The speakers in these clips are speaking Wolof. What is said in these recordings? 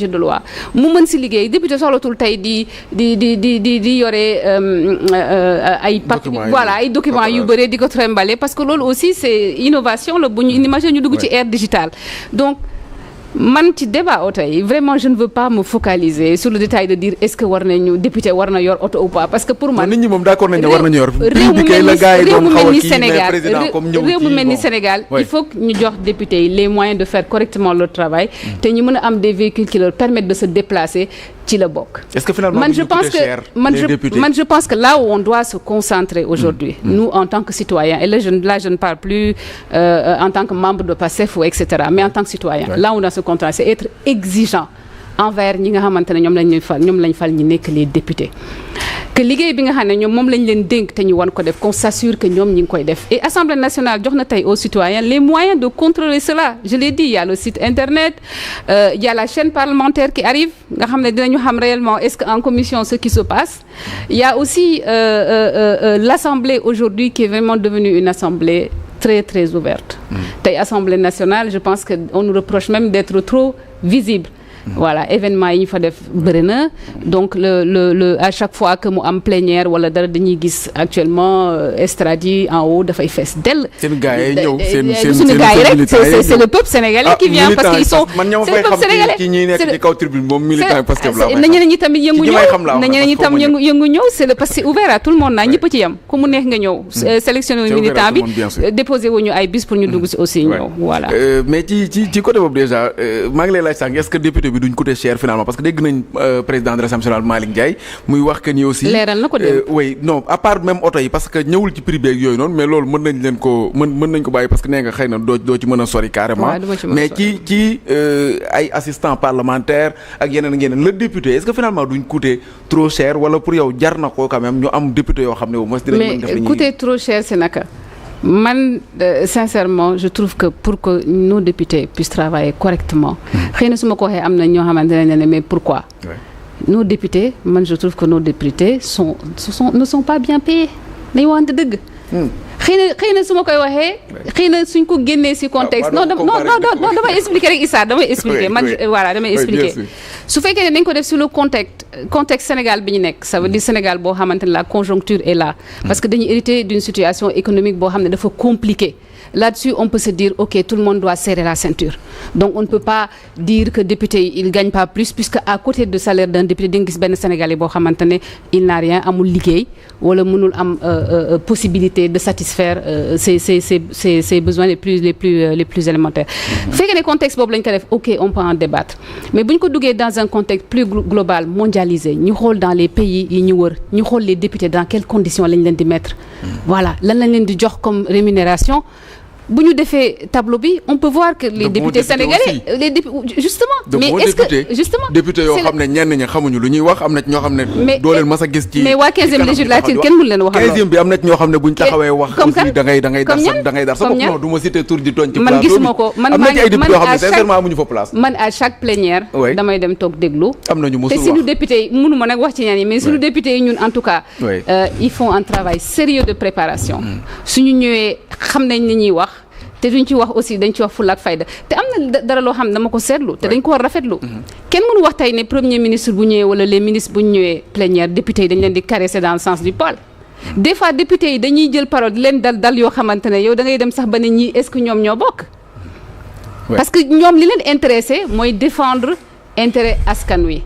de loi mu mën si liggéey député soxlatul tey di yore ay ay documents yu bëre di ko trembale parce que loolu aussi c'est innovation la bu ñu imaginer ñu dugg ci ère digitale donc man ci débat oto yi vraiment je ne veux pas me focaliser sur le détail de dire est-ce que war nañu député war na yor oto ou pas parce que pour man nit ñi moom d'accord nañ ne war nañu yor réew mu mel ni Sénégal il faut que ñu jox député yi les moyens de faire correctement leur travail te ñu mën a am des véhicules qui leur permettent de se déplacer ci la bokk. Est-ce que finalement je pense que là où on doit se concentrer aujourd'hui nous en tant que citoyens et là je ne parle plus en tant que membre de PASTEF ou etc. mais en tant que citoyen là où on doit se concentrer c'est être exigeant envers ñi nga xamante ne ñoom lañ fal ñi nekk les députés que liggéey bi nga xam ne ñoom moom lañ leen dénk te ñu wan ko def qu'on s'assure que ñoom ñi ngi koy def et Assemblée nationale jox na tey aux citoyens les moyens de contrôler cela je l'ai dit il y a le site internet il y a la chaîne parlementaire qui arrive nga xam ne dinañu xam réellement est-ce que en commission ce qui se passe il y a aussi l'Assemblée aujourd'hui qui est vraiment devenue une assemblée très très ouverte tey Assemblée nationale je pense que on nous reproche même d'être trop visible voilà événement yi ñu fa def bëri na donc le à chaque fois que mu am plénière wala dara dañuy gis actuellement estrade yi en haut dafay fees dell. seen gars yi ñëw suñu gars yi rek c'est le peuple sénégalais qui vient parce qu'ils sont man ñoo fay xam ci ñi nekk ci kaw tribune moom militant parce que na ñeneen ñi tamit yëngu ñëw c'est le parce que c'est ouvert à tout le monde naa ñëpp ci yem ku mu neex nga ñëw sélectionné militant bi déposé wuñu ay bis pour ñu dugg si aussi ñëw voilà mais ci côté boobu déjà maa ngi lay laaj sànq est-ce que député bi duñ coûter cher finalement parce que dégg nañ président de l'Assemblée nationale Malick Ndiaye muy wax que ni aussi leeral na ko de oui non à part même oto yi parce que ñëwul ci prix beeg yooyu noonu mais loolu mën nañ nañ ko bàyyi parce que nee nga xëy na doo ci mën a sori carrément mais ci ay assistants parlementaires ak yeneen le député est-ce que finalement duñ coûter trop cher wala pour yow jar na ko quand même ñu am député yoo xam ne au moins dinañ mën def mais coûter trop cher c'est naka man sincèrement je trouve que pour que nos députés puissent travailler correctement xëy na su ma ko waxee am na ñoo xamante ne mais pourquoi nos députés man je trouve que nos députés ne sont pas bien payés dañu waxante dëgg xëy na su ma koy waxee xëy na suñ ko génnee ci contexte non damay expliquer rek Issa damay expliquer man voilà damay expliquer su fekkee ne dañ ko def sur le contexte Sénégal bi ñu nekk ça veut dire Sénégal boo xamante ne la conjoncture est là parce que dañuy hériter d'une situation économique boo xam ne dafa compliquée là-dessus on peut se dire ok tout le monde doit serrer la ceinture donc on ne peut pas dire que député yi il gagne pas plus puisque à côté de salaire d'un député di nga gis benn Sénégalais boo xamante ne il n'a rien amul liggéey wala mënul am possibilité de satisfaire ses besoins les plus élémentaires fekkee ne contexte boobu lañ ko def ok on peut en débattre mais bu ñu ko duggee dans un contexte plus global mondialisé ñu xool dans les pays yi ñu wër ñu xool les députés dans quelles conditions lañ leen di mettre voilà lan lañ leen di jox comme rémunération bu ñu defee tableau bi on peut voir que les députés sénégalais les députés justement mais est-ce que justement député yoo xam ne ñenn ñi xamuñu lu ñuy wax am na ci ñoo xam ne doo leen mas a gis ci mais waa 15e législature kenn mënu leen wax 15e bi am na ci ñoo xam ne buñ taxawee wax aussi da ngay dar sa bopp non du ma citer tur di tooñ ci plateau man gisuma ko man am na ci ay députés yoo xam ne sincèrement amuñu fa place man à chaque plénière damay dem toog déglu am nañu mosul wax te suñu député yi mënu ma nag wax ci ñaan yi mais suñu député yi ñun en tout cas ils font un travail sérieux de préparation suñu ñëwee xam nañ ni ñuy wax te duñ ci wax aussi dañ ci wax fulla ak fayda te am na dara loo xam ne dama ko seetlu te dañ ko war rafetlu kenn mënu wax tey ne premier ministre bu ñëwee wala les ministres bu ñu ñëwee plénière député yi dañ leen di caresser dans le sens du poil des fois député yi dañuy jël parole di leen dal yoo xamante ne yow da ngay dem sax ba ne ñii est-ce que ñoom ñoo bokk parce que ñoom li leen intéressé mooy défendre intérêt askan wi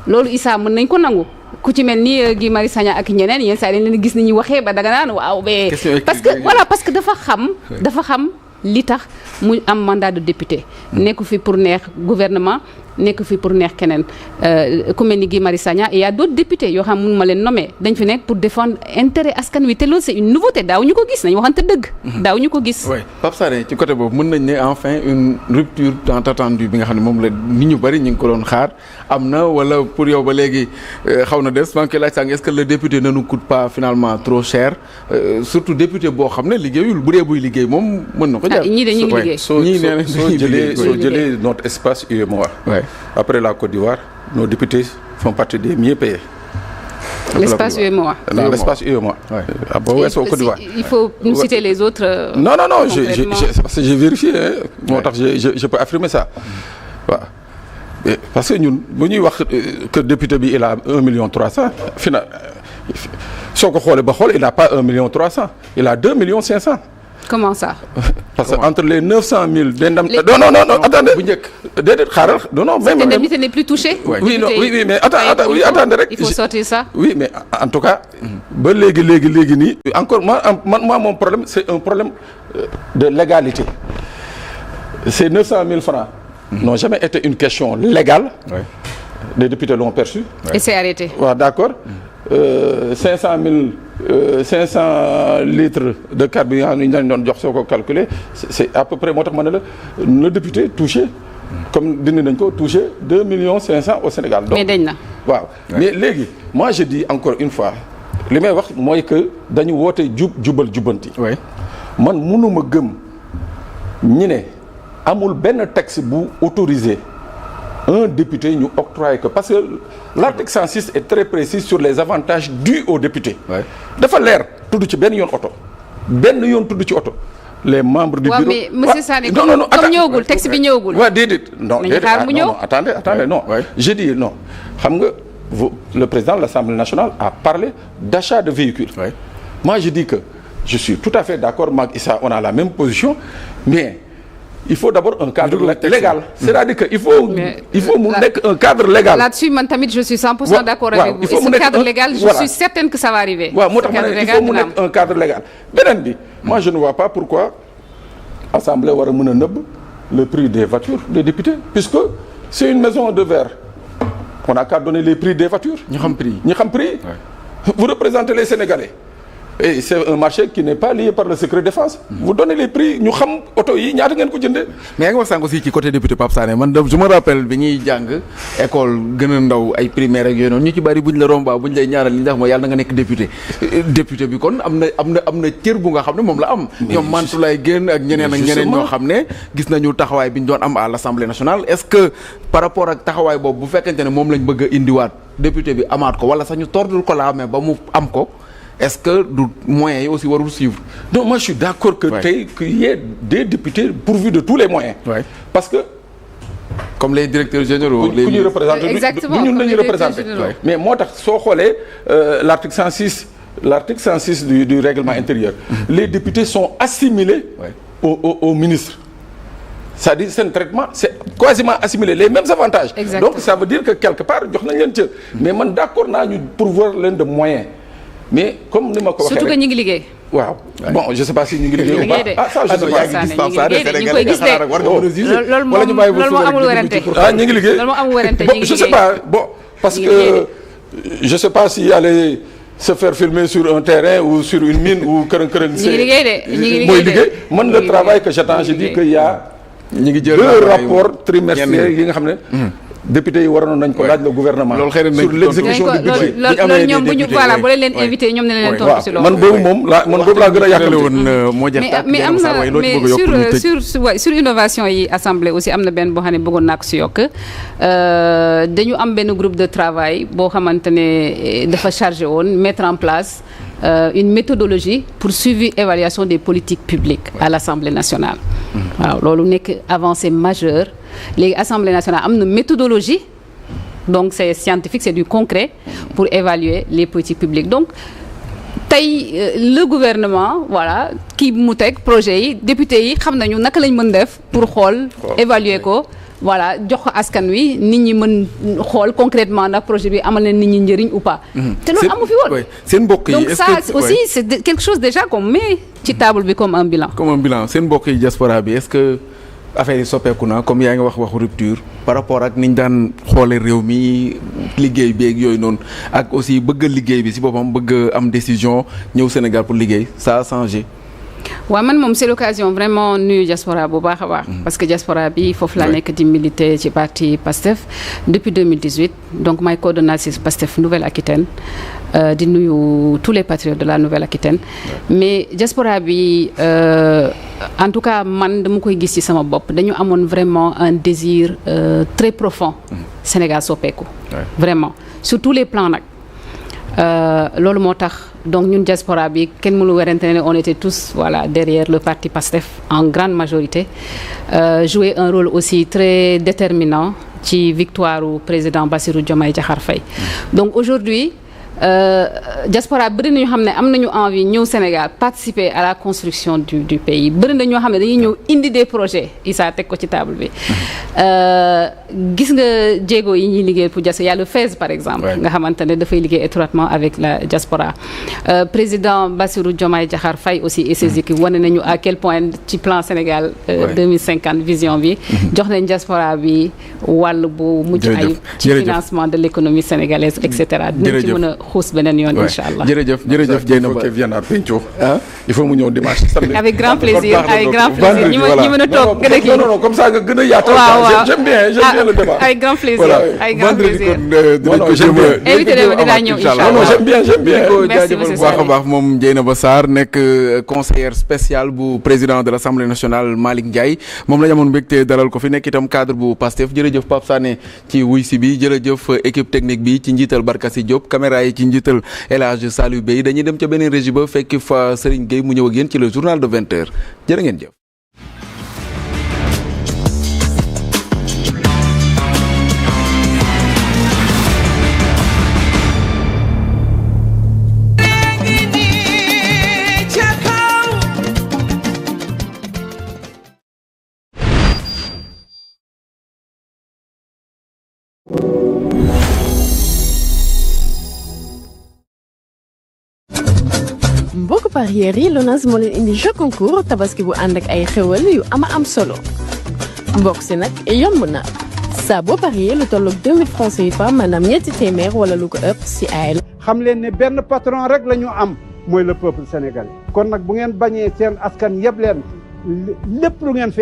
loolu Issa mën nañ ko nangu ku ci mel ni Guy Marius Sagna ak ñeneen yenn saa yi dañ leen gis ni ñuy waxee ba daga naan waaw mais parce que dafa xam li tax mu am mandat de député nekku fi pour neex gouvernement nekk fi pour neex keneen ku mel ni Guy Marius Sagna et y a d'autres députés yoo xam mënu ma leen nommer dañ fi nekk pour défendre intérêt askan wi te loolu c'est une nouveauté daaw ñu ko gis nañu waxante dëgg daaw ñu ko gis Pape Sané ci côté boobu mën nañ ne enfin une rupture tant attendue bi nga xam ne moom la nit ñu bari ñu ngi ko doon xaar am na wala pour yow ba léegi xaw na des maa ngi koy laaj sànq est-ce que le député ne nous coûte pas finalement trop cher surtout député boo xam ne liggéeyul bu dee buy liggéey moom mën na ko jar ñii dañuy liggéey soo jëlee notre espace UEMOA après la Côte d'Ivoire nos députés font partie des mieux payés. L'espace UEMOA. Dans l'espace UEMOA. Ah bon, ouais, c'est au Côte d'Ivoire. Il faut nous citer les autres. Non, parce que j'ai vérifié. Moo tax je peux affirmer ça. Waaw. parce que ñun bu ñuy wax que député bi il a 1,3 million final soo ko xoolee ba xool il n'a pas 1,3 million il a 2,5 millions. Comment ça. Parce que entre les 900 000 d'indemnité. Non, attendez. Bu njëkk déedéet xaaral non. Cette indemnité n'est plus touchée. Oui, mais attendez rek. Il faut sortir ça. Oui, mais en tout cas. ba léegi nii. encore moi mon problème c'est un problème de légalité. Ces 900 000 francs n'ont jamais été une question légale. Oui. Les députés l'ont perçu. Et c'est arrêté. Waaw, d'accord. 500 litres de carburant ñu leen doon jox soo ko calculer c'est à peu près moo tax ma ne la le député touché comme dindi nañ ko touché 2,5 millions au Sénégal. Donc mais dañ na. waaw mais léegi moi je dis encore une fois li may wax mooy que dañu woote jubal jubbanti. man mënuma gëm ñi ne amul benn texte bu autorisé. Un député ñu octroie que parce que l'article 106 est très précis sur les avantages dus aux députés. dafa leer tudd ci benn yoon tudd ci oto. les membres du bureau. mais monsieur Sané comme ñëwagul texte bi ñëwagul. waaw déedéet non attendez non. je dis non xam nga le président de l'Assemblée nationale a parlé d'achat de véhicules. Moi je dis que je suis tout à fait d'accord Mag Issa on a la même position mais. Il faut d'abord un cadre légal. C'est-à-dire que il faut mu nekk un cadre légal. Là-dessus man tamit je suis 100% d'accord avec vous. Et ce cadre légal je suis certaine que ça va arriver. waaw moo tax ma ne il faut mu nekk un cadre légal. beneen bi moi je ne vois pas pourquoi assemblée war a mën a nëbb le prix des voitures des députés puisque c'est une maison de verre on n'a qu'à donner les prix des voitures. ñu xam prix. Vous représentez les Sénégalais. Et c'est un marché qui n'est pas lié par le secret défense. Vous donnez les prix ñu xam oto yi ñaata ngeen ko jëndee. mais yaa ngi wax sànq aussi ci côté député Pape Sané man je me rappelle bi ñuy jàng école gën a ndaw ay primaire ak yooyu noonu ñu ci bari buñ la romba buñ lay ñaaral li ndax mooy yàlla na nga nekk député bi kon am na cër bu nga xam ne moom la am. ñoom Mantoulaye Guèye ak ñeneen ñoo xam ne gis nañu taxawaay bi ñu doon am à l'Assemblée nationale est-ce que par rapport ak taxawaay boobu bu fekkente ne moom lañ bëgg a indiwaat député bi amaat ko wala sax ñu tordul ko la amee ba mu am ko. Est-ce que du moyens yi aussi warul suivre. Non, moi je suis d'accord que tey qu'il y ait des députés pourvus de tous les moyens. Parce que comme les directeurs généraux. ku ñuy représenter exactement ñun lañuy représenter. Mais moo tax soo xoolee l'article 106 du règlement intérieur. Les députés sont assimilés au ministre. C'est-à-dire seen traitement c'est quasiment assimilé les mêmes avantages. Exactement. Donc ça veut dire que quelque part jox nañ leen cër. Mais man d'accord naa ñu pourvoir leen de moyens. Mais comme ni ma ko waxee surtout que ñu ngi liggéey. waaw bon je sais pas si ñu ngi liggéey ou pas. Ça je sais pas ñu koy gis de loolu moo amul werante. ñu ngi liggéey loolu moo amul werante bon je sais pas bon parce que je sais pas si aller se faire filmer sur un terrain ou sur une mine ou kërën ñu ngi liggéey de mooy liggéey man le travail que j'attends je dis que y a ñu ngi jël 2 rapports trimestriels yi nga xam ne. député yi waroon nañ ko laaj le gouvernement. sur l'exécution du budget. loolu ñoom bu ñu voilà bu leen invité ñoom ne leen tontu si loolu. man boobu laa gën a yàqal. mais am na mais sur innovation yi assemblée aussi am na benn boo xam ne bëggoon naa ko si yokk dañu am benn groupe de travail boo xamante ne dafa chargé woon mettre en place une méthodologie pour suivi évaluation des politiques publiques à l'Assemblée nationale. waaw loolu nekk avancée majeure. léegi Assemblée nationale am na méthodologie donc c'est scientifique c'est du concret pour évaluer les politiques publiques donc tey le gouvernement voilà kii mu teg projet yi député yi xam nañu naka lañ mën def pour xool évaluer ko voilà jox ko askan wi nit ñi mën xool concrètement ndax projet bi amal na nit ñi njëriñ ou pas te loolu amu fi woon seen mbokk yi donc ça aussi c'est quelque chose déjà qu'on met ci table bi comme un bilan seen mbokk yi diaspora bi est-ce que affaire yi soppeeku na comme yaa ngi waxu rupture par rapport ak ni ñu daan xoole réew mi liggéey beeg yooyu noonu ak aussi bëgg liggéey bi si boppam bëgg am décision ñëw Sénégal pour liggéey ça a changé. waaw man moom c'est l'occasion vraiment nuyu diaspora bu baax a baax. parce que diaspora bi foofu laa nekk di militer ci parti PASTEF depuis 2018 donc maay coordonnatrice PASTEF Nouvelle-Aquitaine di nuyu tous les patriotes de la Nouvelle-Aquitaine mais diaspora bi en tout cas man dama koy gis ci sama bopp dañu amoon vraiment un désir très profond Sénégal soppeeku vraiment sur tous les plans nag loolu moo tax donc ñun diaspora bi kenn mënu werante ne on était tous voilà derrière le parti PASTEF en grande majorité jouer un rôle aussi très déterminant ci victoire u président Bassirou Diomaye Diakhar Faye donc aujourd'hui diaspora bëri na ñoo xam ne am nañu envie ñëw Sénégal participer à la construction du pays bëri na ñoo xam ne dañuy ñëw indi des projets Issa teg ko ci table bi gis nga jéego yi ñuy liggéey pour diaspora y a le FAISE par exemple nga xamante ne dafay liggéey étroitement avec la diaspora président Bassirou Diomaye Diakhar Faye aussi et ses équipes wane nañu à quel point ci plan Sénégal 2050 vision bi jox nañ diaspora bi wàll bu mucc ayib ci financement de l'économie sénégalaise et cetera dinañ ci mën a xuus beneen yoon incha allah. jërëjëf Dieynaba il faut mu ñëw dimanche samedi. avec grand plaisir ñi mën a toog gën a kii non comme ça nga gën a yaatal. j'aime bien le débat. avec grand plaisir avec grand plaisir. invité dinaa ñëw incha allah. non j'aime bien. merci monsieur Sall bu baax a baax moom Dieynaba Sarr nekk conseillère spéciale bu président de l'Assemblée nationale Malick Ndiaye moom la ñu amoon mbégte dalal ko fi nekk itam cadre bu Pastef jërëjëf Pape Sané ci wuy si bi jërëjëf équipe technique bi ci njiital Barkassi Diop caméra yi ci njiital El Hadj Saliou Bey dañuy dem ca beneen régie ba fekk fa Serigne Gueye mu ñëw ak yéen ci le journal de 20h jërë ngeen jëf. mbokk parieurs yi Lonase moo leen indi jeu concours tabaski bu ànd ak ay xewal yu am solo mbokk si nag yomb na saa boo parier lu tolloog 2000 francs CFA maanaam ñetti téeméer wala lu ko ëpp si ay. xam leen ne benn patron rek la ñu am mooy le peuple sénégalais kon nag bu ngeen bañee seen askan yëpp leen lépp lu ngeen fi